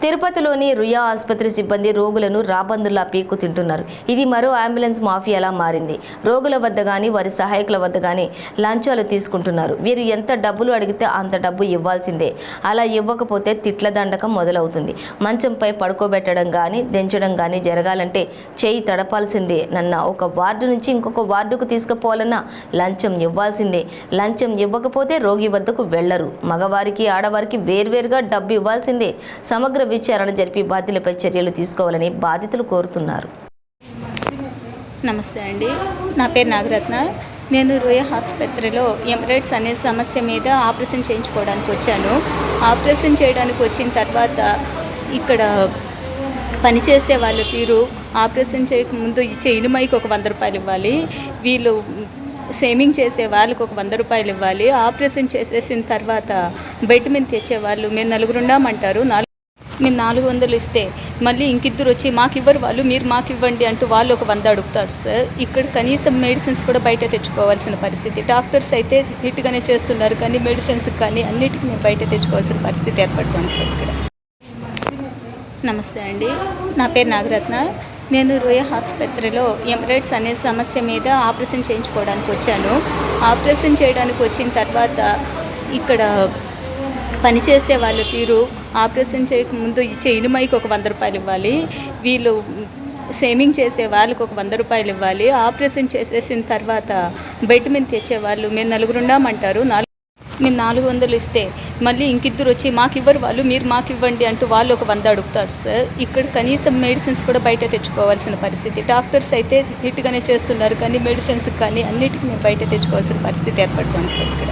తిరుపతిలోని రుయా ఆసుపత్రి సిబ్బంది రోగులను రాబందుల్లా పీక్కు తింటున్నారు. ఇది మరో అంబులెన్స్ మాఫియాలా మారింది. రోగుల వద్ద గానీ వారి సహాయకుల వద్ద గానీ లంచాలు తీసుకుంటున్నారు. వీరు ఎంత డబ్బులు అడిగితే అంత డబ్బు ఇవ్వాల్సిందే. అలా ఇవ్వకపోతే తిట్ల దండకం మొదలవుతుంది. మంచంపై పడుకోబెట్టడం కానీ దించడం కానీ జరగాలంటే చేయి తడపాల్సిందే. నన్న ఒక వార్డు నుంచి ఇంకొక వార్డుకు తీసుకుపోవాలన్నా లంచం ఇవ్వాల్సిందే. లంచం ఇవ్వకపోతే రోగి వద్దకు వెళ్లరు. మగవారికి ఆడవారికి వేర్వేరుగా డబ్బు ఇవ్వాల్సిందే. సమగ్ర విచారణ జరిపి బాధ్యులపై చర్యలు తీసుకోవాలని బాధితులు కోరుతున్నారు. నమస్తే అండి, నా పేరు నాగరత్న. నేను రుయా ఆసుపత్రిలో ఎమరైట్స్ అనే సమస్య మీద ఆపరేషన్ చేయించుకోవడానికి వచ్చాను. ఆపరేషన్ చేయడానికి వచ్చిన తర్వాత ఇక్కడ పనిచేసే వాళ్ళ తీరు, ఆపరేషన్ చేయకముందు ఇచ్చే ఇనుమైకి ఒక 100 రూపాయలు ఇవ్వాలి, వీళ్ళు షేమింగ్ చేసే వాళ్ళకు ఒక 100 రూపాయలు ఇవ్వాలి, ఆపరేషన్ చేసేసిన తర్వాత బెడ్ మీద తెచ్చే వాళ్ళు మేము 4 ఉన్నామంటారు, మేము 400 ఇస్తే మళ్ళీ ఇంకిద్దరు వచ్చి మాకు ఇవ్వరు వాళ్ళు, మీరు మాకు ఇవ్వండి అంటూ వాళ్ళు ఒక 100 అడుగుతారు సార్. ఇక్కడ కనీసం మెడిసిన్స్ కూడా బయట తెచ్చుకోవాల్సిన పరిస్థితి. డాక్టర్స్ అయితే నీట్గానే చేస్తున్నారు, కానీ మెడిసిన్స్ కానీ అన్నిటికీ మేము బయట తెచ్చుకోవాల్సిన పరిస్థితి ఏర్పడుతుంది సార్ ఇక్కడ. నమస్తే అండి, నా పేరు నాగరత్న. నేను రుయా ఆసుపత్రిలో ఎమరైట్స్ అనే సమస్య మీద ఆపరేషన్ చేయించుకోవడానికి వచ్చాను. ఆపరేషన్ చేయడానికి వచ్చిన తర్వాత ఇక్కడ పనిచేసే వాళ్ళ తీరు, ఆపరేషన్ చేయకముందు ఇచ్చే ఇనుమైకి ఒక 100 రూపాయలు ఇవ్వాలి, వీళ్ళు షేమింగ్ చేసే వాళ్ళకు ఒక 100 రూపాయలు ఇవ్వాలి, ఆపరేషన్ చేసేసిన తర్వాత బెడ్ మీద తెచ్చే వాళ్ళు మేము 4 ఉన్నామంటారు, మేము 400 ఇస్తే మళ్ళీ ఇంకిద్దరు వచ్చి మాకు ఇవ్వరు వాళ్ళు, మీరు మాకు ఇవ్వండి అంటూ వాళ్ళు ఒక 100 అడుగుతారు సార్. ఇక్కడ కనీసం మెడిసిన్స్ కూడా బయట తెచ్చుకోవాల్సిన పరిస్థితి. డాక్టర్స్ అయితే నీట్గానే చేస్తున్నారు, కానీ మెడిసిన్స్ కానీ అన్నిటికీ మేము బయట తెచ్చుకోవాల్సిన పరిస్థితి ఏర్పడుతుంది సార్ ఇక్కడ.